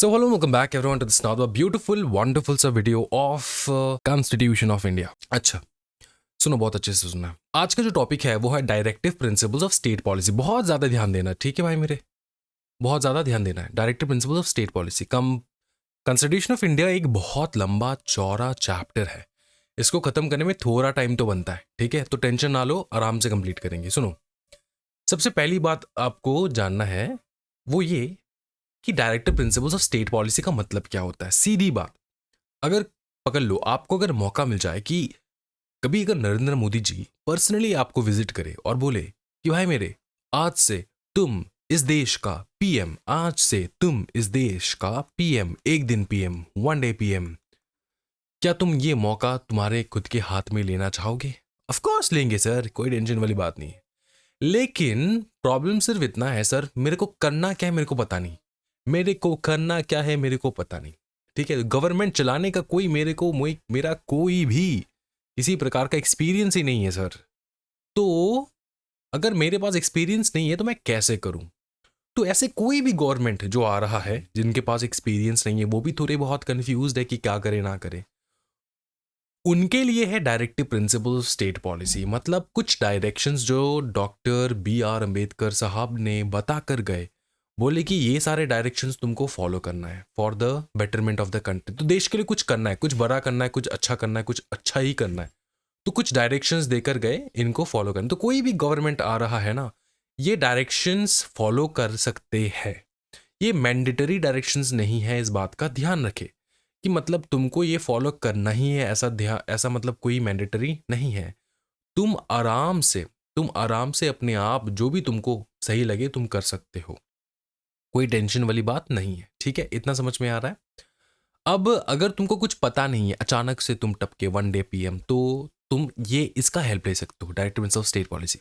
So hello, welcome back everyone to this another beautiful, wonderful सा video of Constitution of India. अच्छा, सुनो बहुत अच्छे से सुनना। आज का जो टॉपिक है वो है directive principles of state policy. बहुत ज़्यादा ध्यान देना, ठीक है भाई मेरे, बहुत ज़्यादा ध्यान देना है। Directive principles of state policy constitution of India एक बहुत लंबा चौड़ा चैप्टर है। इसको खत्म करने में थोड़ा टाइम तो बनता है, ठीक है, तो टेंशन ना लो, आराम से कंप्लीट करेंगे। सुनो, सबसे पहली बात आपको जानना है वो ये कि directive principles of state policy का मतलब क्या होता है। सीधी बात, अगर पकड़ लो, आपको अगर मौका मिल जाए कि कभी अगर नरेंद्र मोदी जी पर्सनली आपको विजिट करे और बोले कि भाई मेरे, आज से तुम इस देश का पीएम, आज से तुम इस देश का पीएम, एक दिन पीएम, वन डे पीएम, क्या तुम ये मौका तुम्हारे खुद के हाथ में लेना चाहोगे? ऑफ कोर्स लेंगे सर, कोई टेंशन वाली बात नहीं है। लेकिन प्रॉब्लम सिर्फ इतना है सर, मेरे को करना क्या है मेरे को पता नहीं, मेरे को करना क्या है मेरे को पता नहीं, ठीक है। गवर्नमेंट चलाने का कोई मेरा कोई भी किसी प्रकार का एक्सपीरियंस ही नहीं है सर। तो अगर मेरे पास एक्सपीरियंस नहीं है तो मैं कैसे करूं? तो ऐसे कोई भी गवर्नमेंट जो आ रहा है जिनके पास एक्सपीरियंस नहीं है, वो भी थोड़े बहुत कंफ्यूज्ड है कि क्या करे ना करे, उनके लिए है directive principle of state policy. मतलब कुछ डायरेक्शंस जो डॉक्टर B.R. अम्बेडकर साहब ने बता कर गए, बोले कि ये सारे डायरेक्शंस तुमको फॉलो करना है for the betterment of the country. तो देश के लिए कुछ करना है, कुछ बड़ा करना है, कुछ अच्छा करना है, कुछ अच्छा ही करना है, तो कुछ डायरेक्शंस देकर गए, इनको फॉलो करना। तो कोई भी गवर्नमेंट आ रहा है ना, ये डायरेक्शंस फॉलो कर सकते हैं। ये मैंडेटरी डायरेक्शंस नहीं है, इस बात का ध्यान रखें कि मतलब तुमको ये फॉलो करना ही है, ऐसा मतलब कोई मैंडेटरी नहीं है। तुम आराम से अपने आप जो भी तुमको सही लगे तुम कर सकते हो, कोई टेंशन वाली बात नहीं है, ठीक है। इतना समझ में आ रहा है? अब अगर तुमको कुछ पता नहीं है, अचानक से तुम टपके वन डे पीएम, तो तुम ये इसका हेल्प ले सकते हो, directive principle of state policy.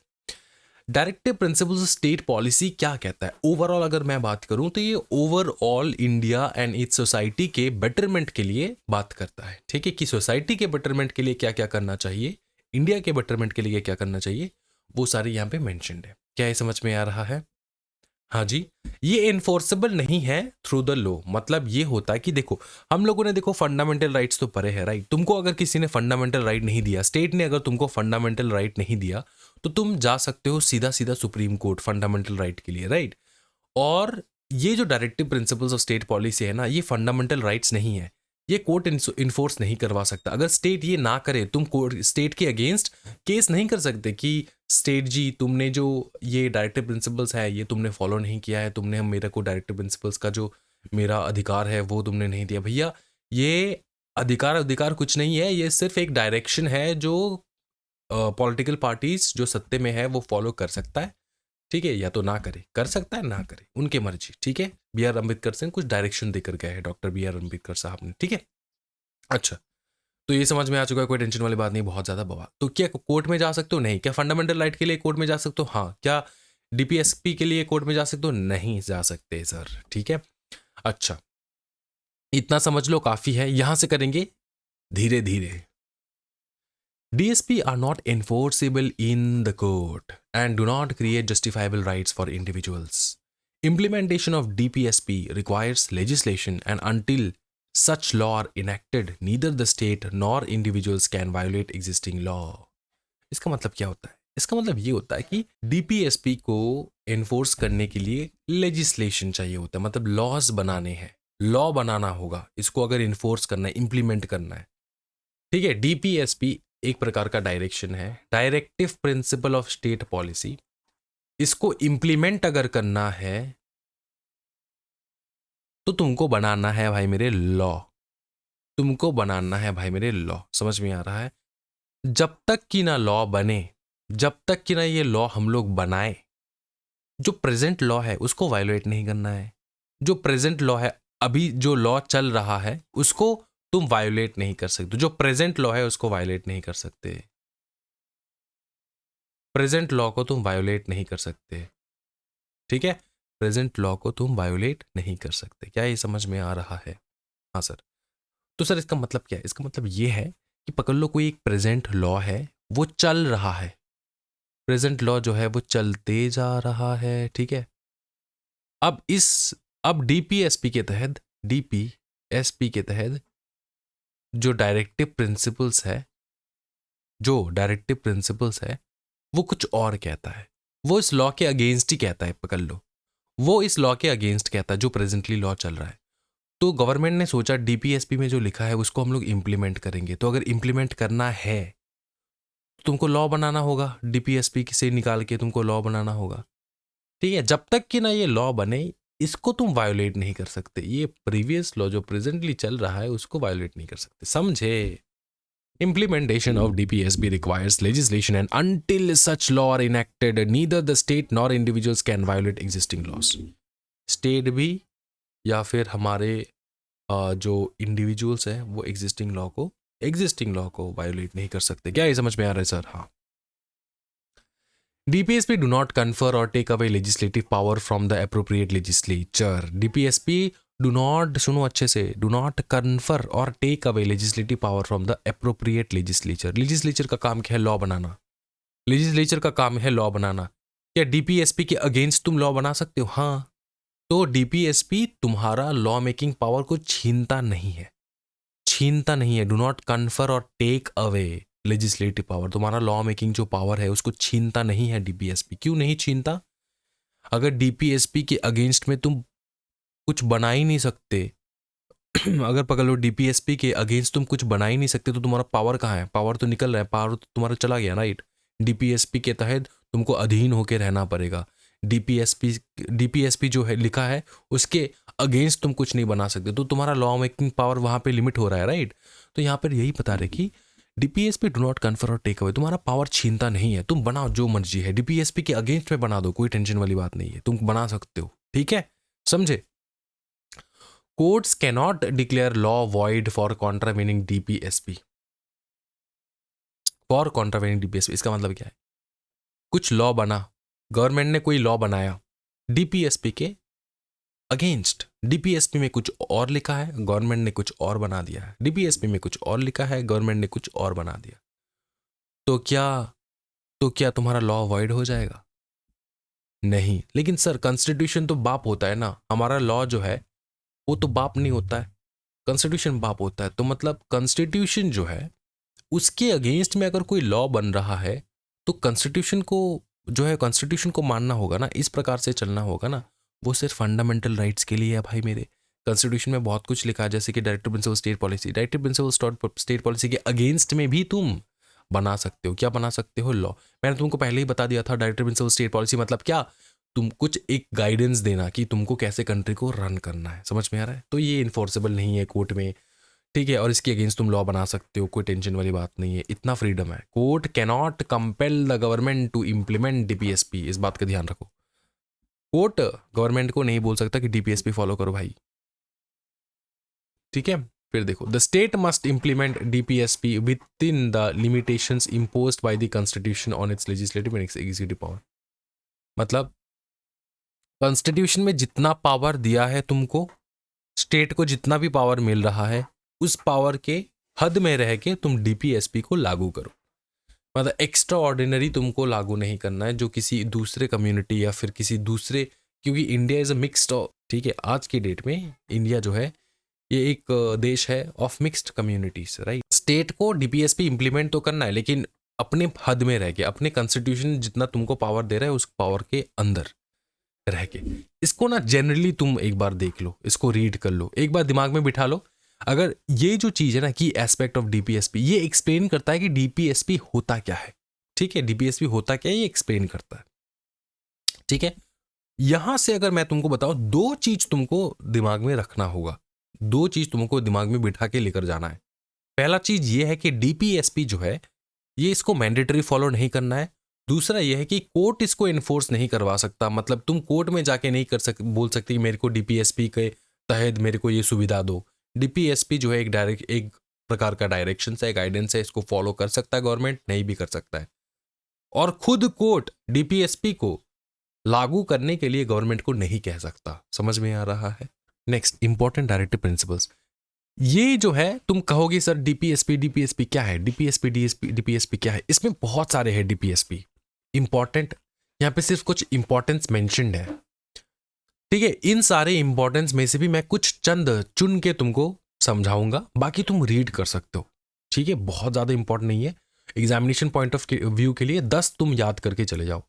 Directive principles of state policy क्या कहता है? ओवरऑल अगर मैं बात करूं तो ये overall India and it's society के बेटरमेंट के लिए बात करता है, ठीक है, कि सोसाइटी के बेटरमेंट के लिए क्या क्या करना चाहिए, इंडिया के बेटरमेंट के लिए क्या करना चाहिए, वो सारे यहाँ पे मेंशन्ड है। क्या ये समझ में आ रहा है? हाँ जी। ये इन्फोर्सेबल नहीं है थ्रू द लॉ। मतलब ये होता है कि देखो, हम लोगों ने देखो फंडामेंटल राइट्स तो पढ़े हैं, राइट। तुमको अगर किसी ने फंडामेंटल राइट नहीं दिया, स्टेट ने अगर तुमको फंडामेंटल राइट नहीं दिया, तो तुम जा सकते हो सीधा सीधा सुप्रीम कोर्ट फंडामेंटल राइट के लिए, राइट। और ये जो directive principles of state policy है ना, ये फंडामेंटल राइट्स नहीं है, ये कोर्ट इन्फोर्स नहीं करवा सकता। अगर स्टेट ये ना करे, तुम कोर्ट स्टेट के अगेंस्ट केस नहीं कर सकते कि स्टेट जी तुमने जो ये डायरेक्टिव प्रिंसिपल्स है ये तुमने फॉलो नहीं किया है, तुमने मेरे को डायरेक्टिव प्रिंसिपल्स का जो मेरा अधिकार है वो तुमने नहीं दिया। भैया, ये अधिकार कुछ नहीं है, ये सिर्फ एक डायरेक्शन है जो पॉलिटिकल पार्टीज जो सत्ते में है वो फॉलो कर सकता है, ठीक है, या तो ना करे, कर सकता है ना करे, उनके मर्जी, ठीक है। B.R. अम्बेडकर से कुछ डायरेक्शन देकर गए हैं डॉक्टर B.R. अम्बेडकर साहब ने, ठीक है। अच्छा, तो ये समझ में आ चुका है, कोई टेंशन वाली बात नहीं, बहुत ज्यादा बवाल। तो क्या कोर्ट में जा सकते हो? नहीं। क्या फंडामेंटल राइट के लिए कोर्ट में जा सकते हो? हाँ। क्या DPSP के लिए कोर्ट में जा सकते हो? नहीं जा सकते सर, ठीक है। अच्छा, इतना समझ लो, काफी है। यहां से करेंगे धीरे धीरे। DSP are not enforceable in the court and do not create justifiable rights for individuals. Implementation of DPSP requires legislation, and until such law are enacted, neither the state nor individuals can violate existing law. इसका मतलब क्या होता है? इसका मतलब ये होता है कि DPSP को एनफोर्स करने के लिए लेजिस्लेशन चाहिए होता है, मतलब लॉज बनाने हैं, लॉ बनाना होगा इसको, अगर इन्फोर्स करना है, इंप्लीमेंट करना है, ठीक है। DPSP एक प्रकार का डायरेक्शन है, directive principle of state policy. इसको इंप्लीमेंट अगर करना है तो तुमको बनाना है भाई मेरे लॉ, तुमको बनाना है भाई मेरे लॉ। समझ में आ रहा है? जब तक कि ना लॉ बने, जब तक कि ना ये लॉ हम लोग बनाए, जो प्रेजेंट लॉ है उसको वायोलेट नहीं करना है। जो प्रेजेंट लॉ है, अभी जो लॉ चल रहा है उसको तुम वायोलेट नहीं कर सकते, जो प्रेजेंट लॉ है उसको वायोलेट नहीं कर सकते, प्रेजेंट लॉ को तुम वायोलेट नहीं कर सकते, ठीक है। प्रेजेंट लॉ को तुम वायोलेट नहीं कर सकते। क्या ये समझ में आ रहा है? हाँ सर। तो सर इसका मतलब क्या है? इसका मतलब ये है कि पकड़ लो कोई एक प्रेजेंट लॉ है, वो चल रहा है, प्रेजेंट लॉ जो है वो चलते जा रहा है, ठीक है। अब DPSP के तहत DPSP के तहत जो डायरेक्टिव प्रिंसिपल्स है वो कुछ और कहता है, वो इस लॉ के अगेंस्ट ही कहता है, पकड़ लो, वो इस लॉ के अगेंस्ट कहता है जो प्रेजेंटली लॉ चल रहा है। तो गवर्नमेंट ने सोचा DPSP में जो लिखा है उसको हम लोग इम्प्लीमेंट करेंगे। तो अगर इम्प्लीमेंट करना है तो तुमको लॉ बनाना होगा, DPSP से निकाल के तुमको लॉ बनाना होगा, ठीक है। जब तक कि ना ये लॉ बने इसको तुम वायोलेट नहीं कर सकते, ये प्रीवियस लॉ जो प्रेजेंटली चल रहा है उसको वायोलेट नहीं कर सकते, समझे। Implementation of DPSP requires legislation, and until such law are enacted, neither the state nor individuals can violate existing laws. State भी या फिर हमारे जो इंडिविजुअल्स हैं वो एग्जिस्टिंग लॉ को वायोलेट नहीं कर सकते। क्या ये समझ में आ रहा है सर? हाँ। DPSP do not confer or take away legislative power from the appropriate legislature. DPSP do not, सुनो अच्छे से, do not confer or take away legislative power from the appropriate legislature. legislature का काम क्या है? लॉ बनाना। legislature का काम है लॉ बनाना। क्या DPSP के अगेंस्ट तुम लॉ बना सकते हो? हाँ। तो DPSP तुम्हारा लॉ मेकिंग पावर को छीनता नहीं है, डू नॉट कन्फर और टेक अवे लेजिस्लेटिव पावर, तुम्हारा लॉ मेकिंग जो पावर है उसको छीनता नहीं है DPSP। क्यों नहीं छीनता? अगर DPSP के अगेंस्ट में तुम कुछ बना ही नहीं सकते अगर पकड़ लो DPSP के अगेंस्ट तुम कुछ बना ही नहीं सकते तो तुम्हारा पावर कहाँ है? पावर तो निकल रहा है, पावर तो तुम्हारा चला गया, राइट। DPSP के तहत तुमको अधीन होकर रहना पड़ेगा। DPSP जो है लिखा है उसके अगेंस्ट तुम कुछ नहीं बना सकते, तो तुम्हारा लॉ मेकिंग पावर वहां पे लिमिट हो रहा है, राइट। तो यहाँ पर यही बता रहे कि DPSP डू नॉट कन्फर और टेक अवे, तुम्हारा पावर छीनता नहीं है, तुम बनाओ जो मर्जी है, DPSP के अगेंस्ट में बना दो, कोई टेंशन वाली बात नहीं है, तुम बना सकते हो, ठीक है, समझे। Courts cannot declare law void for contravening DPSP। For contravening DPSP इसका मतलब क्या है? कुछ लॉ बना, गवर्नमेंट ने कोई लॉ बनाया DPSP के अगेंस्ट, DPSP में कुछ और लिखा है, गवर्नमेंट ने कुछ और बना दिया है, DPSP में कुछ और लिखा है, गवर्नमेंट ने कुछ और बना दिया, तो क्या तुम्हारा लॉ वॉइड हो जाएगा? नहीं। लेकिन सर कॉन्स्टिट्यूशन तो बाप होता है ना, हमारा लॉ जो है वो तो बाप नहीं होता है, कॉन्स्टिट्यूशन बाप होता है। तो मतलब कॉन्स्टिट्यूशन जो है उसके अगेंस्ट में अगर कोई लॉ बन रहा है तो कॉन्स्टिट्यूशन को जो है कॉन्स्टिट्यूशन को मानना होगा ना, इस प्रकार से चलना होगा ना। वो सिर्फ फंडामेंटल राइट्स के लिए है भाई मेरे। कॉन्स्टिट्यूशन में बहुत कुछ लिखा है, जैसे कि directive principle state policy, directive principle state policy के अगेंस्ट में भी तुम बना सकते हो। क्या बना सकते हो? लॉ। मैंने तुमको पहले ही बता दिया था, डायरेक्टिव प्रिंसिपल स्टेट पॉलिसी मतलब क्या? तुम कुछ एक गाइडेंस देना कि तुमको कैसे कंट्री को रन करना है, समझ में आ रहा है। तो ये इन्फोर्सेबल नहीं है कोर्ट में, ठीक है, और इसके अगेंस्ट तुम लॉ बना सकते हो, कोई टेंशन वाली बात नहीं है, इतना फ्रीडम है। Court cannot compel the government to implement DPSP, इस बात का ध्यान रखो। कोर्ट गवर्नमेंट को नहीं बोल सकता कि DPSP फॉलो करो भाई, ठीक है। फिर देखो, the state must implement DPSP with in the limitations imposed by the constitution on it's legislative and executive power. मतलब कॉन्स्टिट्यूशन में जितना पावर दिया है तुमको, स्टेट को जितना भी पावर मिल रहा है उस पावर के हद में रह के तुम DPSP को लागू करो। मतलब एक्स्ट्रा ऑर्डिनरी तुमको लागू नहीं करना है जो किसी दूसरे कम्युनिटी या फिर किसी दूसरे, क्योंकि इंडिया इज अ मिक्स्ड, ठीक है, आज की डेट में इंडिया जो है ये एक देश है of mixed communities, right. State को DPSP इंप्लीमेंट तो करना है लेकिन अपने हद में रह के, अपने कॉन्स्टिट्यूशन जितना तुमको पावर दे रहा है उस पावर के अंदर रह के। इसको ना जनरली तुम एक बार देख लो, इसको रीड कर लो, एक बार दिमाग में बिठा लो। अगर ये जो चीज है ना कि एस्पेक्ट ऑफ DPSP, ये एक्सप्लेन करता है कि DPSP होता क्या है, ठीक है। DPSP होता क्या है ये एक्सप्लेन करता है, ठीक है। यहां से अगर मैं तुमको बताऊं, दो चीज तुमको दिमाग में रखना होगा, दो चीज तुमको दिमाग में बिठा के लेकर जाना है। पहला चीज ये है कि DPSP जो है ये इसको मैंडेटरी फॉलो नहीं करना है। दूसरा यह है कि कोर्ट इसको इन्फोर्स नहीं करवा सकता, मतलब तुम कोर्ट में जाके नहीं बोल सकते कि मेरे को DPSP के तहत मेरे को ये सुविधा दो। DPSP जो है एक प्रकार का डायरेक्शन है, गाइडेंस है, इसको फॉलो कर सकता है गवर्नमेंट, नहीं भी कर सकता है। और खुद कोर्ट DPSP को लागू करने के लिए गवर्नमेंट को नहीं कह सकता, समझ में आ रहा है। Next, important directive principles. ये जो है तुम कहोगे सर DPSP क्या है, DPSP क्या है? इसमें बहुत सारे हैं DPSP इंपॉर्टेंट, यहाँ पे सिर्फ कुछ इंपॉर्टेंस मेंशन्ड है। ठीक है, इन सारे इंपॉर्टेंस में से भी मैं कुछ चंद चुन के तुमको समझाऊंगा, बाकी तुम रीड कर सकते हो। ठीक है, बहुत ज़्यादा इंपॉर्टेंट नहीं है। एग्जामिनेशन पॉइंट ऑफ व्यू के लिए 10 तुम याद करके चले जाओ,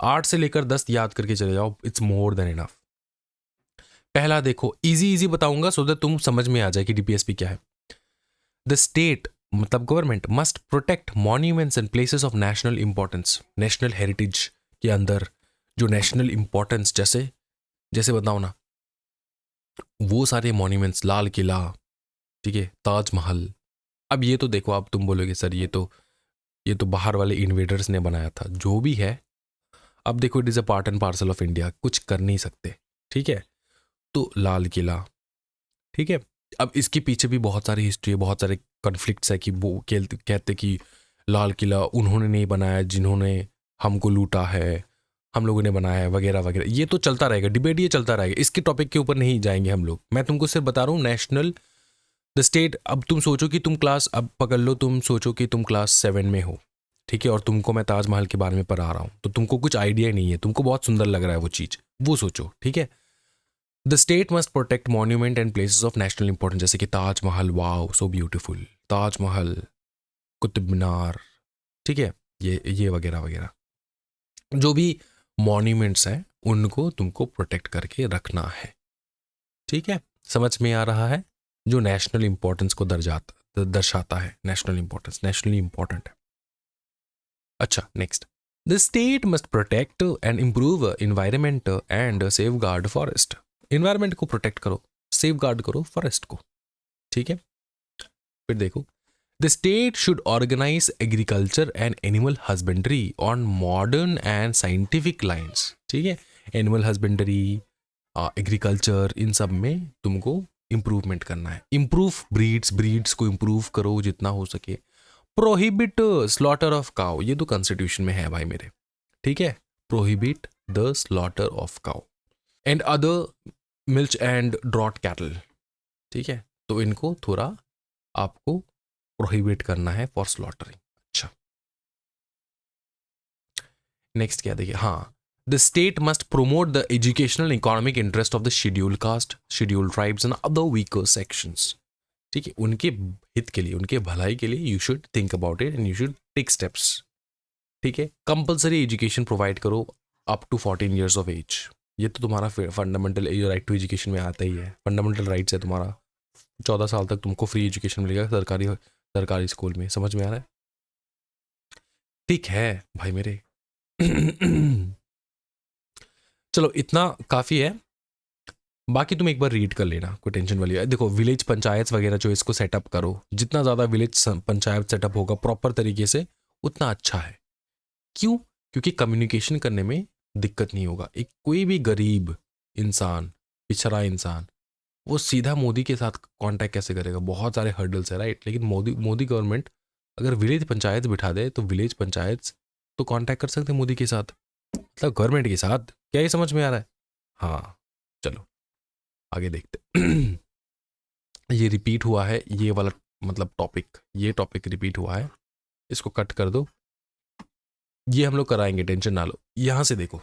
8 से लेकर 10 याद करके चले जाओ, इट्स मोर देन इनफ। पहला देखो, इजी इजी बताऊंगा सो दैट तुम समझ में आ जाए कि डीपीएसपी क्या है। द स्टेट मतलब government must protect monuments and places of national importance. National heritage के अंदर जो नेशनल इंपॉर्टेंस, जैसे जैसे बताओ ना, वो सारे मॉन्यूमेंट्स, लाल किला, ठीक है, ताजमहल। अब ये तो देखो, अब तुम बोलोगे सर ये तो बाहर वाले इन्वेडर्स ने बनाया था, जो भी है। अब देखो, it is a part and parcel of India, कुछ कर नहीं सकते। ठीक है, तो लाल किला, ठीक है। अब इसके पीछे भी बहुत सारी हिस्ट्री है, बहुत सारे कॉन्फ्लिक्ट्स है कि वो कहते कि लाल किला उन्होंने नहीं बनाया जिन्होंने हमको लूटा है, हम लोगों ने बनाया है, वगैरह वगैरह। ये तो चलता रहेगा, डिबेट ये चलता रहेगा, इसके टॉपिक के ऊपर नहीं जाएंगे हम लोग। मैं तुमको सिर्फ बता रहा हूँ नेशनल, द स्टेट। अब तुम सोचो कि तुम क्लास, अब पकड़ लो, तुम सोचो कि तुम क्लास 7 में हो, ठीक है, और तुमको मैं ताजमहल के बारे में पढ़ा रहा हूँ, तो तुमको कुछ आइडिया नहीं है, तुमको बहुत सुंदर लग रहा है वो चीज़, वो सोचो, ठीक है। The state must protect monument and places of national importance, जैसे कि Taj Mahal, wow so beautiful, Taj Mahal, Qutub Minar, ठीक है, ये वगैरह वगैरह, जो भी मॉन्यूमेंट्स हैं उनको तुमको प्रोटेक्ट करके रखना है। ठीक है, समझ में आ रहा है, जो नेशनल इंपॉर्टेंस को दर्शाता है, नेशनल इंपॉर्टेंस, नेशनली इंपॉर्टेंट है। अच्छा, next, the state must protect and improve environment and safeguard forest. Environment को प्रोटेक्ट करो, सेफ गार्ड करो फॉरेस्ट को, ठीक है। फिर देखो, the state should organise agriculture and animal husbandry on modern and scientific lines. ठीक है, एनिमल हस्बेंड्री, एग्रीकल्चर, इन सब में तुमको इम्प्रूवमेंट करना है। इम्प्रूव ब्रीड्स को इम्प्रूव करो जितना हो सके। प्रोहिबिट स्लॉटर ऑफ काउ, ये तो कॉन्स्टिट्यूशन में है भाई मेरे, ठीक है। Prohibit the slaughter of cow and other milch and draught cattle, ठीक है, तो इनको थोड़ा आपको प्रोहिबिट करना है फॉर स्लॉटरिंग। अच्छा, नेक्स्ट क्या देखिए, हाँ, the state must promote the educational economic interest of the schedule caste, schedule tribes and other weaker sections. ठीक है, उनके हित के लिए, उनके भलाई के लिए you should think about it and you should take steps. ठीक है, कंपलसरी एजुकेशन प्रोवाइड करो up to 14 years of age. ये तो तुम्हारा फंडामेंटल राइट टू एजुकेशन में आता ही है, फंडामेंटल राइट्स है तुम्हारा। 14 साल तक तुमको फ्री एजुकेशन मिलेगा सरकारी स्कूल में, समझ में आ रहा है? ठीक है भाई मेरे। चलो, इतना काफ़ी है, बाकी तुम एक बार रीड कर लेना, कोई टेंशन वाली है। देखो, विलेज पंचायत वगैरह जो इसको सेटअप करो, जितना ज़्यादा विलेज पंचायत सेटअप होगा प्रॉपर तरीके से, उतना अच्छा है। क्यों? क्योंकि कम्युनिकेशन करने में दिक्कत नहीं होगा। एक कोई भी गरीब इंसान, पिछड़ा इंसान, वो सीधा मोदी के साथ कांटेक्ट कैसे करेगा? बहुत सारे हर्डल्स है, राइट। लेकिन मोदी गवर्नमेंट अगर विलेज पंचायत बिठा दे तो विलेज पंचायत तो कांटेक्ट कर सकते हैं मोदी के साथ, मतलब गवर्नमेंट के साथ। क्या ये समझ में आ रहा है? हाँ, चलो आगे देखते। ये रिपीट हुआ है, ये वाला मतलब टॉपिक, ये टॉपिक रिपीट हुआ है, इसको कट कर दो, ये हम लोग कराएंगे, टेंशन ना लो। यहां से देखो,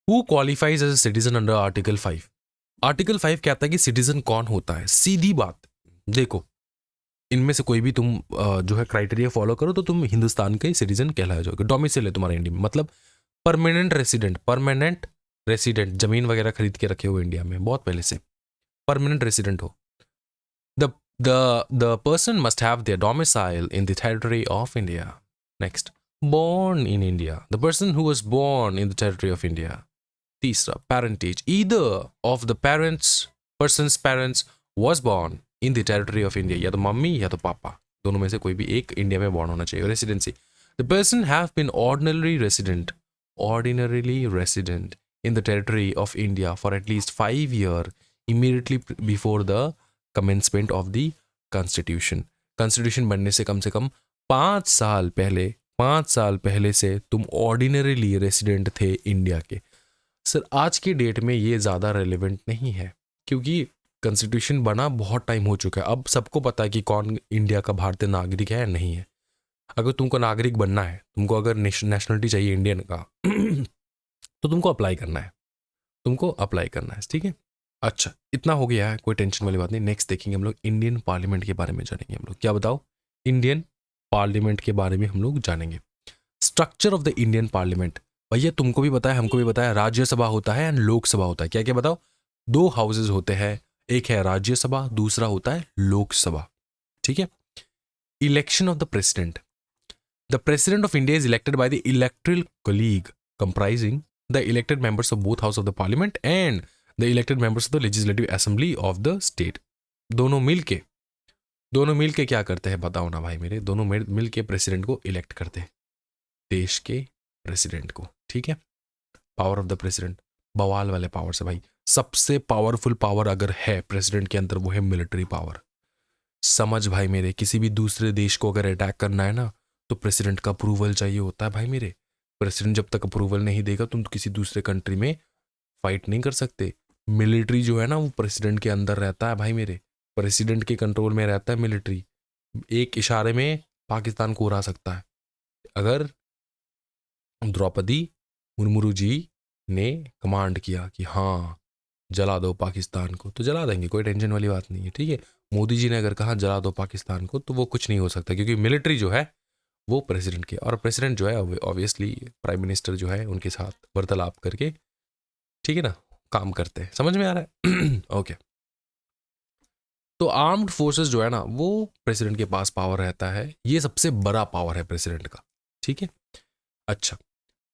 who qualifies as a citizen under article 5। Article 5 कहता है कि सिटीजन कौन होता है। सीधी बात, देखो, इनमें से कोई भी तुम जो है क्राइटेरिया फॉलो करो तो तुम हिंदुस्तान के सिटीजन कहलाए जाओगे। डोमिसाइल है तुम्हारा इंडिया में, मतलब परमानेंट रेसिडेंट, जमीन वगैरह खरीद के रखे हुए इंडिया में बहुत पहले से, परमानेंट रेसिडेंट हो। The person must have their domicile in the territory of India. Next, born in India. The person who was born in the territory of India. तीसरा, parentage. Either of the person's parents was born in the territory of India. या तो mummy या तो पापा, दोनों में से कोई भी एक इंडिया में बॉर्न होना चाहिए। Residency, the person have been ordinarily resident in the territory of India for at least 5 years immediately before the commencement of the constitution. Constitution बनने से कम 5 साल पहले से तुम ऑर्डिनरीली रेसिडेंट थे इंडिया के। सर, आज की डेट में ये ज़्यादा रेलिवेंट नहीं है, क्योंकि कॉन्स्टिट्यूशन बना बहुत टाइम हो चुका है। अब सबको पता है कि कौन इंडिया का भारतीय नागरिक है या नहीं है। अगर तुमको नागरिक बनना है, तुमको अगर नेशनलिटी चाहिए इंडियन का, तो तुमको अप्लाई करना है। तुमको अप्लाई करना है, ठीक है। अच्छा, इतना हो गया है, कोई टेंशन वाली बात नहीं। नेक्स्ट देखेंगे हम लोग इंडियन पार्लियामेंट के बारे में जानेंगे हम लोग। क्या बताओ? इंडियन पार्लियामेंट के बारे में हम लोग जानेंगे। Structure of the Indian parliament, भैया तुमको भी पता है, हमको भी पता है, राज्यसभा होता है एंड लोकसभा होता है। क्या क्या बताओ? दो हाउसेज होते हैं, एक है राज्यसभा, दूसरा होता है लोकसभा, ठीक है। Election of the president, the president of India is elected by the electoral colleague comprising the elected members of both house of the parliament and the elected members of the legislative assembly of the state. दोनों मिलके क्या करते हैं बताओ ना भाई मेरे, दोनों मिलके प्रेसिडेंट को इलेक्ट करते हैं, देश के प्रेसिडेंट को, ठीक है। पावर ऑफ द प्रेसिडेंट, बवाल वाले पावर से भाई। सबसे पावरफुल पावर अगर है प्रेसिडेंट के अंदर, वो है मिलिट्री पावर। समझ भाई मेरे, किसी भी दूसरे देश को अगर अटैक करना है ना, तो प्रेसिडेंट का अप्रूवल चाहिए होता है भाई मेरे। प्रेसिडेंट जब तक अप्रूवल नहीं देगा, तुम किसी दूसरे कंट्री में फाइट नहीं कर सकते। मिलिट्री जो है ना, वो प्रेसिडेंट के अंदर रहता है भाई मेरे, प्रेसिडेंट के कंट्रोल में रहता है मिलिट्री। एक इशारे में पाकिस्तान को उड़ा सकता है। अगर द्रौपदी मुर्मू जी ने कमांड किया कि हाँ जला दो पाकिस्तान को, तो जला देंगे, कोई टेंशन वाली बात नहीं है, ठीक है। मोदी जी ने अगर कहा जला दो पाकिस्तान को, तो वो कुछ नहीं हो सकता, क्योंकि मिलिट्री जो है वो प्रेसिडेंट के, और प्रेसिडेंट जो है ऑब्वियसली प्राइम मिनिस्टर जो है उनके साथ वार्तालाप करके, ठीक है ना, काम करते हैं। समझ में आ रहा है? ओके। तो आर्म्ड फोर्सेस जो है ना, वो प्रेसिडेंट के पास पावर रहता है, ये सबसे बड़ा पावर है प्रेसिडेंट का, ठीक है। अच्छा,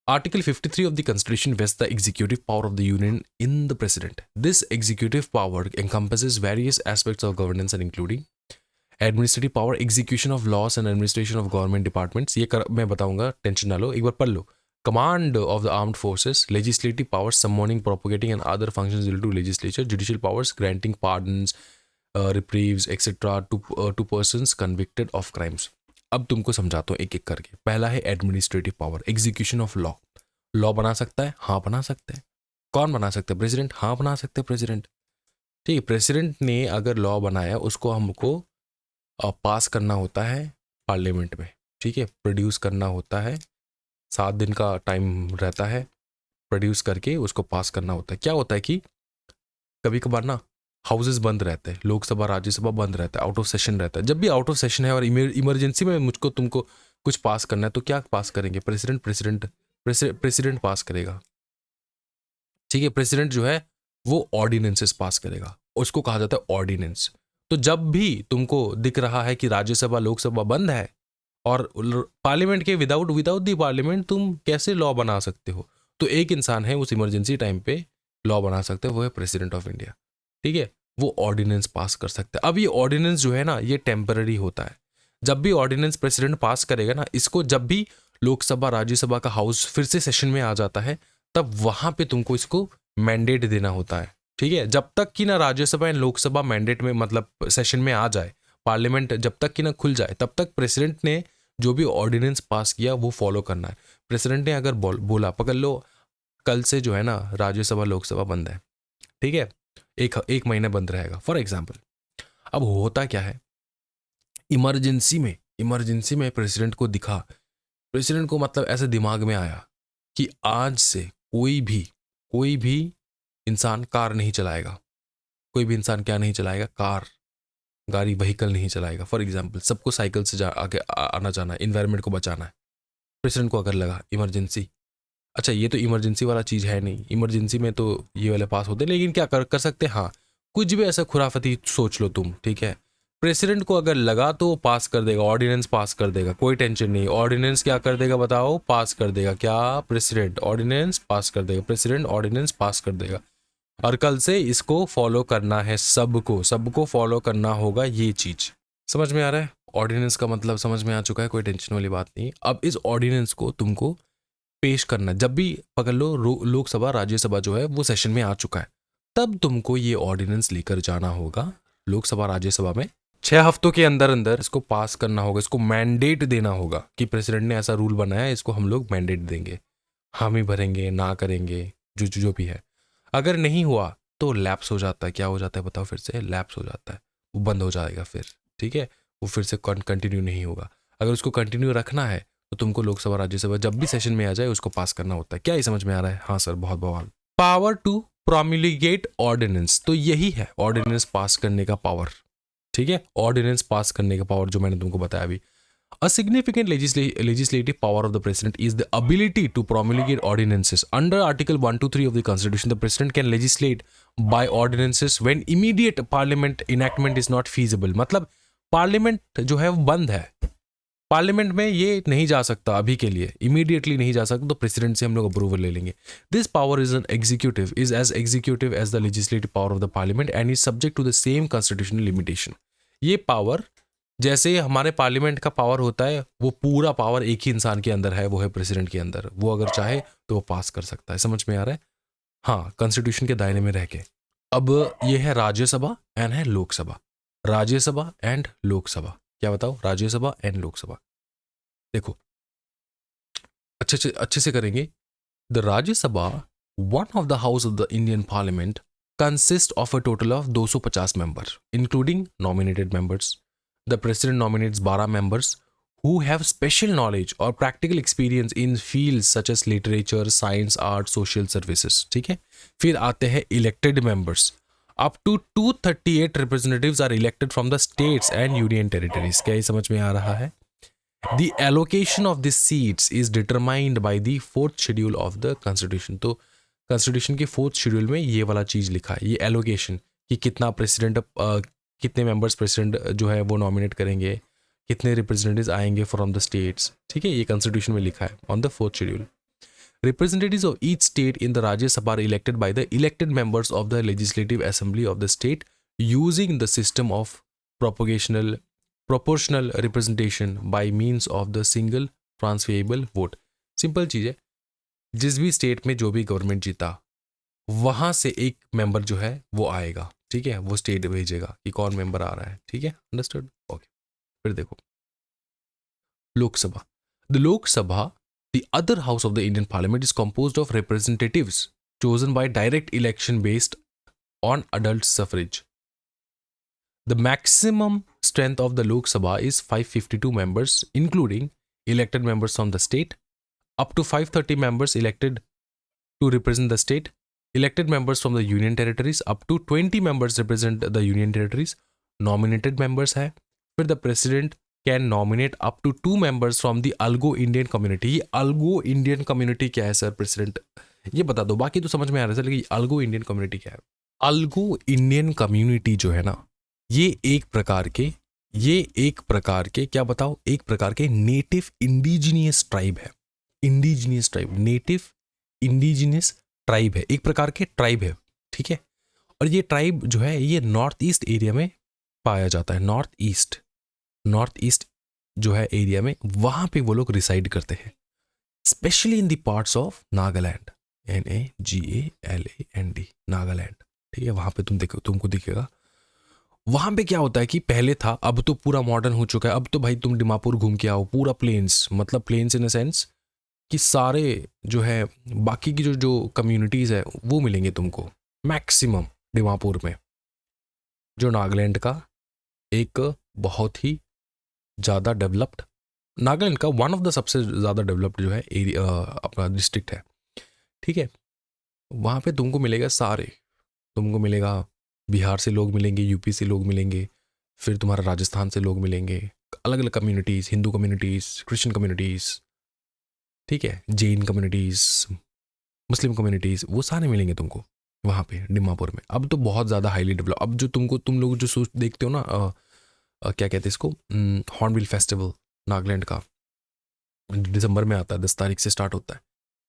Article 53 of the Constitution vests the executive power of the Union in the President. This executive power encompasses various aspects of governance and including administrative power, execution of laws and administration of government departments. मैं बताऊंगा, tension ना लो, एक बार पढ़ लो। Command of the armed forces, legislative powers, summoning, propagating and other functions related to legislature, judicial powers, granting pardons, reprieves, etc. to persons convicted of crimes. अब तुमको समझाता हूँ एक एक करके। पहला है administrative power, execution of law. Law बना सकता है, हाँ बना सकते हैं। कौन बना सकता है? प्रेसिडेंट, हाँ बना सकते हैं प्रेसिडेंट, ठीक है। प्रेसिडेंट ने अगर लॉ बनाया, उसको हमको पास करना होता है पार्लियामेंट में, ठीक है। प्रोड्यूस करना होता है, 7 दिन का टाइम रहता है, प्रोड्यूस करके उसको पास करना होता है। क्या होता है कि कभी कभार ना हाउसेस बंद रहते हैं, लोकसभा राज्यसभा बंद रहता है, आउट ऑफ सेशन रहता है। जब भी आउट ऑफ सेशन है और इमरजेंसी में मुझको तुमको कुछ पास करना है, तो क्या पास करेंगे? प्रेसिडेंट पास करेगा, ठीक है। प्रेसिडेंट जो है वो ऑर्डिनेंसेस पास करेगा, उसको कहा जाता है ऑर्डिनेंस। तो जब भी तुमको दिख रहा है कि राज्यसभा लोकसभा बंद है और पार्लियामेंट के विदाउट द पार्लियामेंट तुम कैसे लॉ बना सकते हो, तो एक इंसान है उस इमरजेंसी टाइम पे लॉ बना सकते हैं, वो है प्रेसिडेंट ऑफ इंडिया, ठीक है। वो ऑर्डिनेंस पास कर सकते हैं। अब ये ऑर्डिनेंस जो है ना, ये टेम्पररी होता है। जब भी ऑर्डिनेंस प्रेसिडेंट पास करेगा ना, इसको जब भी लोकसभा राज्यसभा का हाउस फिर से सेशन में आ जाता है, तब वहां पे तुमको इसको मैंडेट देना होता है, ठीक है। जब तक कि ना राज्यसभा एंड लोकसभा मैंडेट में, मतलब सेशन में आ जाए, पार्लियामेंट जब तक कि ना खुल जाए, तब तक प्रेसिडेंट ने जो भी ऑर्डिनेंस पास किया वो फॉलो करना है। प्रेसिडेंट ने अगर बोला पकड़ लो कल से जो है ना राज्यसभा लोकसभा बंद है, ठीक है, एक महीने बंद रहेगा फॉर एग्जाम्पल। अब होता क्या है, इमरजेंसी में प्रेसिडेंट को दिखा, प्रेसिडेंट को मतलब ऐसे दिमाग में आया कि आज से कोई भी इंसान कार नहीं चलाएगा, कोई भी इंसान क्या नहीं चलाएगा? कार, गाड़ी, व्हीकल नहीं चलाएगा। फॉर एग्जाम्पल सबको साइकिल से आगे आना जाना है, इन्वायरमेंट को बचाना है। प्रेसिडेंट को अगर लगा इमरजेंसी, अच्छा ये तो इमरजेंसी वाला चीज़ है नहीं, इमरजेंसी में तो ये वाले पास होते हैं, लेकिन क्या कर सकते हैं, हाँ कुछ भी ऐसा खुराफती सोच लो तुम, ठीक है। प्रेसिडेंट को अगर लगा तो वो पास कर देगा, ऑर्डिनेंस पास कर देगा, कोई टेंशन नहीं। ऑर्डिनेंस क्या कर देगा बताओ? पास कर देगा। क्या? प्रेसिडेंट ऑर्डिनेंस पास कर देगा, प्रेसिडेंट ऑर्डिनेंस पास कर देगा। और कल से इसको फॉलो करना है, सबको फॉलो करना होगा, ये चीज समझ में आ रहा है? ऑर्डिनेंस का मतलब समझ में आ चुका है, कोई टेंशन वाली बात नहीं। अब इस ऑर्डिनेंस को तुमको पेश करना, जब भी पकड़ लो लोकसभा राज्यसभा जो है वो सेशन में आ चुका है, तब तुमको ये ऑर्डिनेंस लेकर जाना होगा लोकसभा राज्यसभा में। 6 हफ्तों के अंदर अंदर इसको पास करना होगा, इसको मैंडेट देना होगा कि प्रेसिडेंट ने ऐसा रूल बनाया है, इसको हम लोग मैंडेट देंगे, हामी भरेंगे, ना करेंगे, जो भी है। अगर नहीं हुआ तो लैप्स हो जाता है। क्या हो जाता है बताओ? फिर से लैप्स हो जाता है, वो बंद हो जाएगा फिर, ठीक है, वो फिर से कंटिन्यू नहीं होगा। अगर उसको कंटिन्यू रखना है तो तुमको लोकसभा राज्यसभा जब भी सेशन में आ जाए उसको पास करना होता है। क्या ये समझ में आ रहा है? हाँ सर, बहुत बवाल। पावर टू प्रोमिलिगेट ऑर्डिनेंस, तो यही है ऑर्डिनेंस पास करने का पावर, ठीक है, ऑर्डिनेंस पास करने का पावर जो मैंने तुमको बताया अभी। A significant legislative power of the president is the ability to promulgate ordinances. Under Article 123 of the Constitution, the president can legislate by ordinances when immediate parliament enactment is not feasible. मतलब parliament जो है वो बंद है, parliament में ये नहीं जा सकता अभी के लिए, इमीडिएटली नहीं जा सकता, तो प्रेसिडेंट से हम लोग अप्रूवल ले लेंगे। This power is an executive is as executive as the legislative power of the parliament and is subject to the same constitutional limitation. ये पावर जैसे हमारे पार्लियामेंट का पावर होता है, वो पूरा पावर एक ही इंसान के अंदर है, वो है प्रेसिडेंट के अंदर। वो अगर चाहे तो वो पास कर सकता है। समझ में आ रहा है? हाँ, कॉन्स्टिट्यूशन के दायरे में रह के। अब ये है राज्यसभा एंड है लोकसभा। राज्यसभा एंड लोकसभा, क्या बताओ? राज्यसभा एंड लोकसभा। देखो अच्छे से करेंगे। The Rajya Sabha, one of the house of the Indian parliament, consist of a total of 250 member including nominated members. The president nominates 12 members who have special knowledge or practical experience in fields such as literature, science, art, social services. ठीक है, फिर आते हैं elected members. Up to 238 representatives are elected from the states and union territories. क्या ये समझ में आ रहा है? The allocation of these seats is determined by the 4th schedule of the constitution. तो constitution के 4th schedule में ये वाला चीज लिखा है, ये allocation, कि कितना प्रेसिडेंट, कितने मेंबर्स प्रेसिडेंट जो है वो नॉमिनेट करेंगे, कितने रिप्रेजेंटेटिव्स आएंगे फ्रॉम द स्टेट्स। ठीक है, ये कॉन्स्टिट्यूशन में लिखा है on the 4th schedule. Representatives of each state in the Rajya Sabha are elected by the elected members of the legislative assembly of the state using the system of proportional representation by means of the single transferable vote. Simple चीज़ है, जिस भी state में जो भी government जीता, वहाँ से एक मेंबर जो है वो आएगा। ठीक है, वो स्टेट भेजेगा कि कौन मेंबर आ रहा है। ठीक है, अंडरस्टूड? ओके। फिर देखो Lok Sabha. The Lok Sabha, the other house of the Indian parliament, is composed of representatives chosen by direct election based on adult suffrage. The maximum strength of the Lok Sabha is 552 members, including elected members from the state, up to 530 members elected to represent the state, elected members from the union territories, up to 20 members represent the union territories, nominated members है। फिर the president can nominate up to 2 members from the Algo Indian community। ये Algo Indian community क्या है sir president? ये बता दो, बाकी तो समझ में आ रहा है सर, लेकिन Algo Indian community क्या है? Algo Indian community जो है ना, ये एक प्रकार के क्या बताओ, एक प्रकार के नेटिव इंडिजिनियस ट्राइब है। Indigenous tribe, native indigenous tribe है, एक प्रकार के ट्राइब है। ठीक है, और ये ट्राइब जो है ये नॉर्थ ईस्ट एरिया में पाया जाता है। नॉर्थ ईस्ट जो है एरिया में, वहां पे वो लोग रिसाइड करते हैं, especially in the parts of Nagaland, NAGALAND, Nagaland. ठीक है, वहां पे तुमको दिखेगा। वहां पे क्या होता है कि पहले था, अब तो पूरा मॉडर्न हो चुका है। अब तो भाई तुम डिमापुर घूम के आओ, पूरा प्लेन्स, मतलब प्लेन्स इन अ सेंस कि सारे जो है बाकी की जो कम्युनिटीज़ है वो मिलेंगे तुमको मैक्सिमम डिमापुर में, जो नागालैंड का एक बहुत ही ज़्यादा डेवलप्ड, नागालैंड का वन ऑफ द सबसे ज़्यादा डेवलप्ड जो है एरिया अपना डिस्ट्रिक्ट है। ठीक है, वहाँ पे तुमको मिलेगा सारे, तुमको मिलेगा बिहार से लोग मिलेंगे, यूपी से लोग मिलेंगे, फिर तुम्हारा राजस्थान से लोग मिलेंगे, अलग अलग communities, Hindu communities, Christian communities, ठीक है, जैन कम्युनिटीज़, मुस्लिम कम्युनिटीज़, वो सारे मिलेंगे तुमको वहाँ पे डिमापुर में। अब तो बहुत ज़्यादा हाईली डेवलप, अब जो तुम लोग जो देखते हो ना, क्या कहते हैं इसको, हॉर्नबिल फेस्टिवल नागालैंड का दिसंबर में आता है, 10 तारीख से स्टार्ट होता है।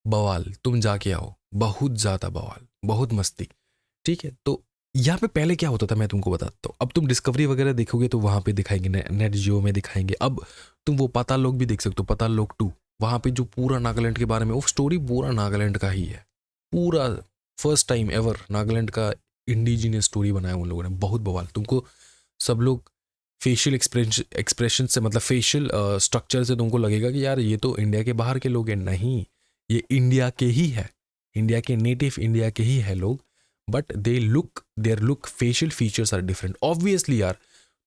बवाल, तुम जाके आओ, बहुत ज़्यादा बवाल, बहुत मस्ती। ठीक है, तो यहाँ पे पहले क्या होता था मैं तुमको बताता हूँ। अब तुम डिस्कवरी वगैरह देखोगे तो वहाँ पे दिखाएंगे, नेट जियो में दिखाएंगे। अब तुम वो पाताल लोक भी देख सकते हो, पाताल लोक 2, वहाँ पे जो पूरा नागालैंड के बारे में, वो स्टोरी पूरा नागालैंड का ही है, पूरा फर्स्ट टाइम एवर नागालैंड का इंडिजिनियस स्टोरी बनाया उन लोगों ने, बहुत बवाल। तुमको सब लोग फेशियल एक्सप्रेशन से, मतलब फेशियल स्ट्रक्चर से तुमको लगेगा कि यार ये तो इंडिया के बाहर के लोग हैं। नहीं, ये इंडिया के ही है, इंडिया के नेटिव इंडिया के ही है लोग, but their look facial features are different. Obviously यार,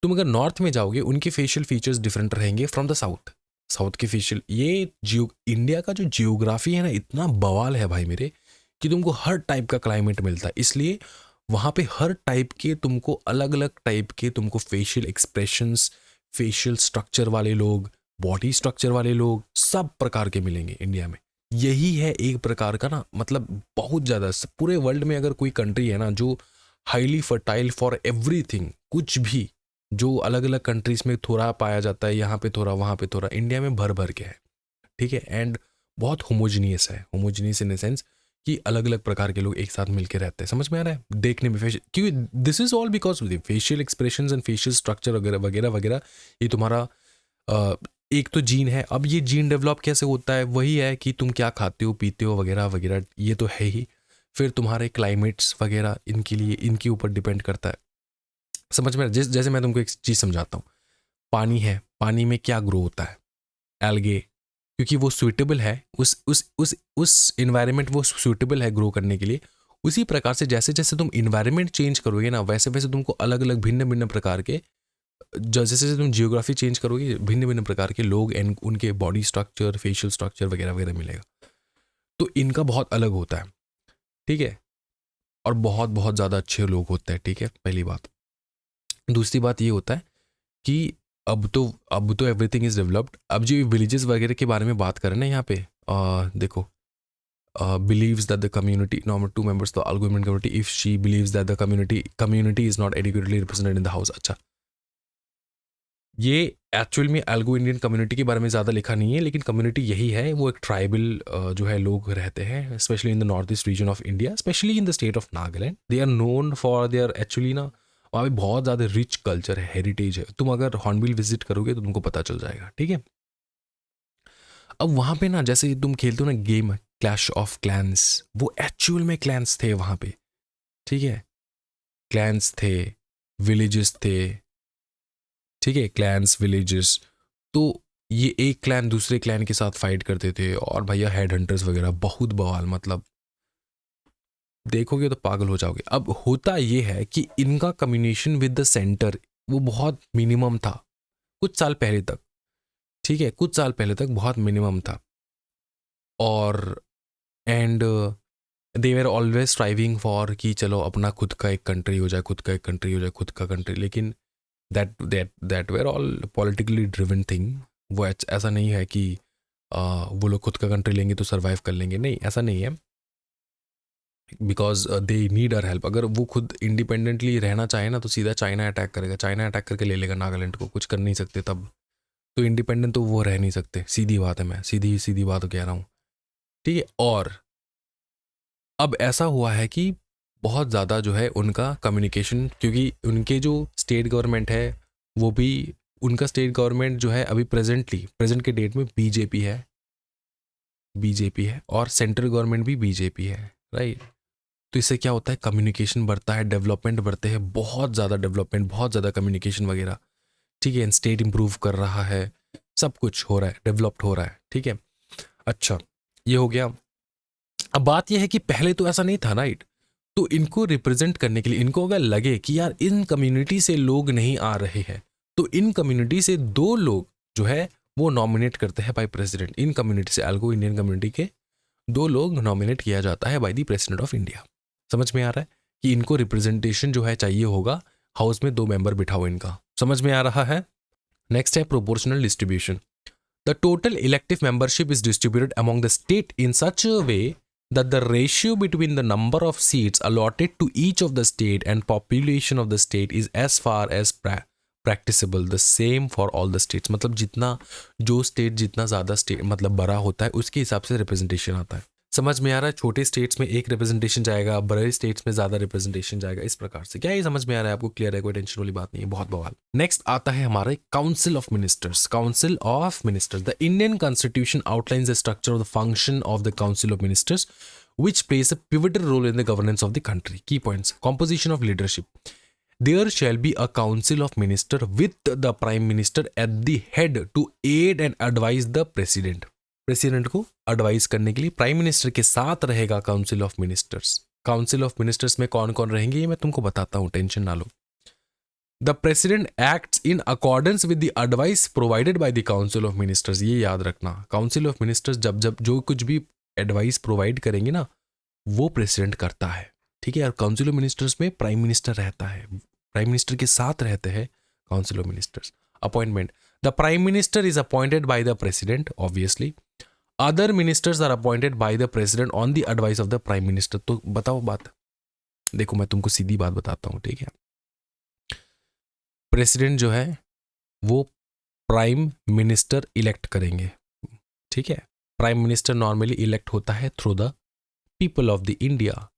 तुम अगर नॉर्थ में जाओगे उनके फेशियल फीचर्स डिफरेंट रहेंगे फ्रॉम द साउथ के फेशियल। ये इंडिया का जो जियोग्राफी है ना, इतना बवाल है भाई मेरे, कि तुमको हर टाइप का क्लाइमेट मिलता है, इसलिए वहाँ पे हर टाइप के तुमको अलग अलग टाइप के तुमको फेशियल एक्सप्रेशंस, फेशियल स्ट्रक्चर वाले लोग, बॉडी स्ट्रक्चर वाले लोग, सब प्रकार के मिलेंगे इंडिया में। यही है एक प्रकार का ना, मतलब बहुत ज़्यादा पूरे वर्ल्ड में अगर कोई कंट्री है ना जो हाईली फर्टाइल फॉर एवरीथिंग, कुछ भी जो अलग अलग कंट्रीज में थोड़ा पाया जाता है, यहाँ पे थोड़ा वहाँ पे थोड़ा, इंडिया में भर भर के है, ठीक है। एंड बहुत होमोजीनियस है, होमोजीनियस इन द सेंस कि अलग अलग प्रकार के लोग एक साथ मिलकर रहते हैं। समझ में आ रहा है? देखने में फेशियल, क्योंकि this is all because of the facial expressions and facial structure वगैरह वगैरह वगैरह। ये तुम्हारा एक तो जीन है। अब ये जीन डेवलप कैसे होता है? वही है कि तुम क्या खाते हो पीते हो वगैरह वगैरह, ये तो है ही। फिर तुम्हारे क्लाइमेट्स वगैरह इनके लिए, इनके ऊपर डिपेंड करता है। समझ में? जैसे मैं तुमको एक चीज़ समझाता हूँ। पानी है, पानी में क्या ग्रो होता है? एल्गे, क्योंकि वो सुइटेबल है, उस इन्वायरमेंट वो सुइटेबल है ग्रो करने के लिए। उसी प्रकार से जैसे जैसे तुम इन्वायरमेंट चेंज करोगे ना, वैसे वैसे तुमको अलग अलग भिन्न भिन्न प्रकार के, जैसे जैसे तुम जियोग्राफी चेंज करोगे, भिन्न भिन्न प्रकार के लोग एंड उनके बॉडी स्ट्रक्चर, फेशियल स्ट्रक्चर वगैरह वगैरह मिलेगा। तो इनका बहुत अलग होता है, ठीक है। और बहुत बहुत ज़्यादा अच्छे लोग होते हैं, ठीक है, पहली बात। दूसरी बात ये होता है कि अब तो एवरीथिंग इज़ डेवलप्ड। अब जो विलेजेस वगैरह के बारे में बात करें ना यहाँ पे, देखो, believes that the community, number 2 members the argument community, if she believes that the community is not adequately represented in the house। अच्छा, ये एक्चुअल में एल्गो इंडियन कम्युनिटी के बारे में ज़्यादा लिखा नहीं है, लेकिन कम्युनिटी यही है। वो एक ट्राइबल जो है लोग रहते हैं, especially in the north east region of India, especially in the state of Nagaland. They are known for their, actually ना वहाँ पे बहुत ज़्यादा रिच कल्चर है, हेरिटेज है। तुम अगर हॉर्नबिल विजिट करोगे तो तुमको पता चल जाएगा, ठीक है। अब वहाँ पे ना, जैसे तुम खेलते हो ना गेम क्लैश ऑफ क्लैंस, वो एक्चुअल में क्लैंस थे वहाँ पे, ठीक है। क्लैंस थे, विलेजेस थे, ठीक है, क्लैंस विलेजेस। तो ये एक क्लैन दूसरे क्लैन के साथ फाइट करते थे, और भैया हेड हंटर्स वगैरह, बहुत बवाल, मतलब देखोगे तो पागल हो जाओगे। अब होता ये है कि इनका कम्युनिकेशन विद द सेंटर वो बहुत मिनिमम था कुछ साल पहले तक, ठीक है, कुछ साल पहले तक बहुत मिनिमम था। और and they were always striving for कि चलो अपना खुद का एक कंट्री हो जाए, खुद का एक कंट्री हो जाए, खुद का कंट्री। लेकिन that were all politically driven thing. वो ऐसा नहीं है कि वो लोग खुद का कंट्री लेंगे तो सर्वाइव कर लेंगे, नहीं, ऐसा नहीं है। Because they need our help. अगर वो खुद इंडिपेंडेंटली रहना चाहे ना तो सीधा चाइना अटैक करेगा, चाइना अटैक करके ले लेगा नागालैंड को, कुछ कर नहीं सकते तब। तो इंडिपेंडेंट तो वो रह नहीं सकते, सीधी बात है, मैं सीधी सीधी बात कह रहा हूँ, ठीक है। और अब ऐसा हुआ है कि बहुत ज़्यादा जो है उनका कम्युनिकेशन, क्योंकि उनके जो स्टेट गवर्नमेंट है वो भी, उनका स्टेट गवर्नमेंट जो है अभी प्रेजेंट के डेट में बीजेपी है, और सेंट्रल गवर्नमेंट भी बीजेपी है, राइट। तो इससे क्या होता है, कम्युनिकेशन बढ़ता है, डेवलपमेंट बढ़ते हैं, बहुत ज़्यादा डेवलपमेंट, बहुत ज़्यादा कम्युनिकेशन वगैरह, ठीक है। स्टेट इंप्रूव कर रहा है, सब कुछ हो रहा है, डेवलप्ड हो रहा है, ठीक है। अच्छा, ये हो गया। अब बात यह है कि पहले तो ऐसा नहीं था, राइट। तो इनको रिप्रेजेंट करने के लिए, इनको अगर लगे कि यार इन कम्युनिटी से लोग नहीं आ रहे हैं, तो इन कम्युनिटी से 2 लोग जो है वो नॉमिनेट करते हैं बाय प्रेसिडेंट। इन कम्युनिटी से, एल्गो इंडियन कम्युनिटी के 2 लोग नॉमिनेट किया जाता है bye the president of India. समझ में आ रहा है कि इनको रिप्रेजेंटेशन जो है चाहिए होगा, हाउस में 2 मेंबर बिठाओ इनका। समझ में आ रहा है? नेक्स्ट है proportional distribution. The total elective membership is distributed among the state in such a way that the ratio between the number of seats allotted to each of the state and population of the state is as far as practicable the same for all the states। मतलब जितना जो state जितना ज़्यादा state मतलब बड़ा होता है उसके हिसाब से रिप्रेजेंटेशन आता है। समझ में आ रहा है? छोटे स्टेट्स में एक रिप्रेजेंटेशन जाएगा, बड़े स्टेट्स में ज़्यादा रिप्रेजेंटेशन जाएगा, इस प्रकार से। क्या ये समझ में आ रहा है आपको? क्लियर है? कोई टेंशन वाली बात नहीं है, बहुत बवाल। नेक्स्ट आता है हमारे council of ministers. Council of ministers, the Indian constitution outlines the structure of the function of the council of ministers which plays a pivotal role in the governance of the country. Key points: composition of leadership. There shall be a council of minister with the prime minister at the head to aid and advise the president. President को advice करने के लिए prime minister के साथ रहेगा council of ministers. Council of ministers में कौन कौन रहेंगे ये मैं तुमको बताता हूँ, टेंशन ना लो। The president acts in accordance with the advice provided by the council of ministers. ये याद रखना, काउंसिल ऑफ मिनिस्टर्स जब जो कुछ भी एडवाइस प्रोवाइड करेंगे ना, वो प्रेसिडेंट करता है, ठीक है। और काउंसिल ऑफ मिनिस्टर्स में प्राइम मिनिस्टर रहता है, प्राइम मिनिस्टर के साथ रहते हैं council of ministers. Appointment, the prime minister is appointed by the president obviously, other ministers are appointed by the president on the advice of the prime minister. तो बताओ बात, देखो मैं तुमको सीधी बात बताता हूँ, ठीक है। प्रेसिडेंट जो है वो प्राइम मिनिस्टर इलेक्ट करेंगे, ठीक है। प्राइम मिनिस्टर नॉर्मली इलेक्ट होता है through the people of the India,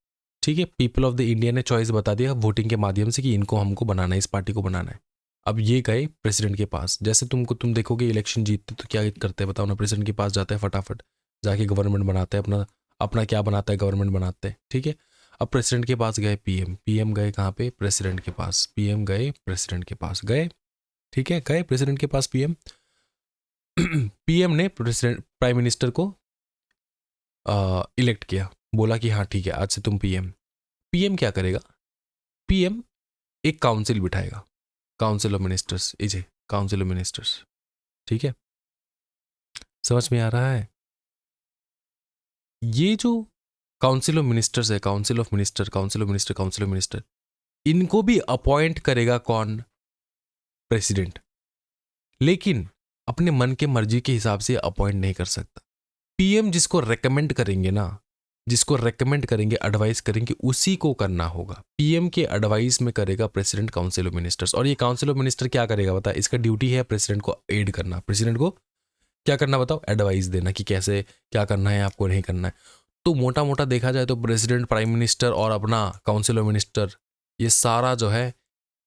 ठीक है। पीपल ऑफ द इंडिया ने चॉइस बता दिया वोटिंग के माध्यम से कि इनको हमको बनाना है, इस पार्टी को बनाना है। अब ये गए प्रेसिडेंट के पास, जैसे तुम देखोगे इलेक्शन जीतते तो क्या करते हैं बताओ ना, प्रेसिडेंट के पास जाते हैं, फटाफट जाके गवर्नमेंट बनाते हैं, अपना अपना क्या बनाता है, गवर्नमेंट बनाते हैं, ठीक है। अब प्रेसिडेंट के पास गए पीएम गए कहाँ पे, प्रेसिडेंट के पास, पीएम गए प्रेसिडेंट के पास गए, ठीक है, गए प्रेसिडेंट के पास पीएम पीएम ने प्रेसिडेंट प्राइम मिनिस्टर को इलेक्ट किया, बोला कि हाँ ठीक है आज से तुम पीएम क्या करेगा, पीएम एक काउंसिल बिठाएगा, काउंसिल ऑफ मिनिस्टर्स, इजे काउंसिल ऑफ मिनिस्टर्स, ठीक है। समझ में आ रहा है? ये जो काउंसिल ऑफ मिनिस्टर्स है, council of minister, council of minister, council of minister, इनको भी अपॉइंट करेगा कौन, प्रेसिडेंट, लेकिन अपने मन के मर्जी के हिसाब से अपॉइंट नहीं कर सकता। पीएम जिसको रेकमेंड करेंगे ना, जिसको रेकमेंड करेंगे, एडवाइस करेंगे, उसी को करना होगा। पीएम के एडवाइस में करेगा प्रेसिडेंट काउंसिल ऑफ मिनिस्टर्स। और ये काउंसिल ऑफ मिनिस्टर क्या करेगा बता, इसका ड्यूटी है प्रेसिडेंट को एड करना, प्रेसिडेंट को क्या करना बताओ, एडवाइस देना कि कैसे क्या करना है, आपको नहीं करना है। तो मोटा मोटा देखा जाए तो प्रेसिडेंट, प्राइम मिनिस्टर और अपना काउंसिल ऑफ मिनिस्टर, ये सारा जो है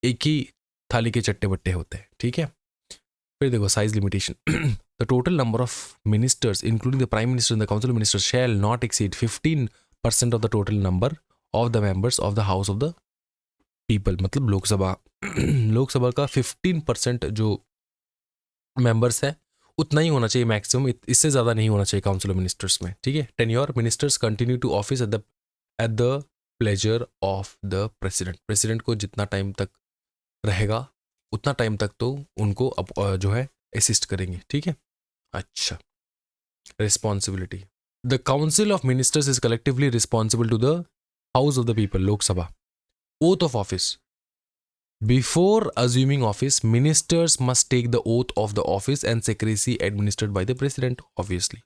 एक ही थाली के चट्टे बट्टे होते हैं, ठीक है। फिर देखो size limitation, the total number of ministers including the prime minister and the council of ministers shall not exceed 15% of the total number of the members of the house of the people. मतलब लोकसभा लोकसभा का 15% जो members है उतना ही होना चाहिए maximum, इससे ज़्यादा नहीं होना चाहिए काउंसिल ऑफ मिनिस्टर्स में, ठीक है। Tenure, ministers continue to office at the pleasure of the president. President को जितना टाइम तक रहेगा उतना टाइम तक तो उनको जो है असिस्ट करेंगे, ठीक है। अच्छा, responsibility, the council of ministers is collectively responsible to the house of the people, Lok Sabha. Oath of office, before assuming office, ministers must take the oath of the office and secrecy administered by the president, obviously.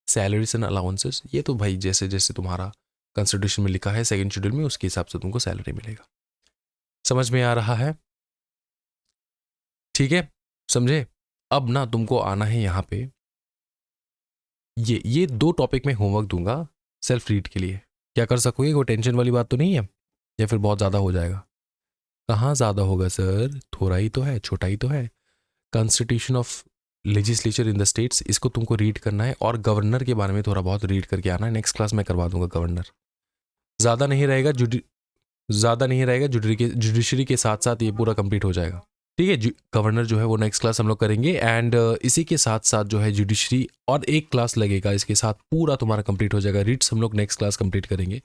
Salaries and allowances, ये तो भाई जैसे जैसे तुम्हारा constitution में लिखा है second schedule में, उसके हिसाब से तुमको सैलरी मिलेगा। समझ में आ रहा है? ठीक है, समझे? अब ना तुमको आना है यहाँ पे, ये 2 टॉपिक में होमवर्क दूंगा सेल्फ रीड के लिए। क्या कर सकोगे? कोई टेंशन वाली बात तो नहीं है, या फिर बहुत ज़्यादा हो जाएगा? कहाँ ज़्यादा होगा सर, थोड़ा ही तो है, छोटा ही तो है। Constitution of legislature in the states, इसको तुमको रीड करना है, और गवर्नर के बारे में थोड़ा बहुत रीड करके आना है। नेक्स्ट क्लास में करवा दूंगा गवर्नर। ज़्यादा नहीं रहेगा, जुडिशरी के साथ साथ ये पूरा कंप्लीट हो जाएगा, ठीक है। गवर्नर जो है वो नेक्स्ट क्लास हम लोग करेंगे, एंड इसी के साथ साथ जो है जुडिशरी और एक क्लास लगेगा, इसके साथ पूरा तुम्हारा कंप्लीट हो जाएगा। रीड्स हम लोग नेक्स्ट क्लास कंप्लीट करेंगे।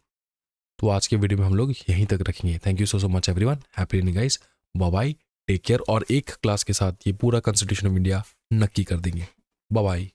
तो आज के वीडियो में हम लोग यहीं तक रखेंगे। Thank you so much everyone, happy learning guys, bye bye, take care. और एक क्लास के साथ ये पूरा कॉन्स्टिट्यूशन ऑफ इंडिया नक्की कर देंगे। Bye bye.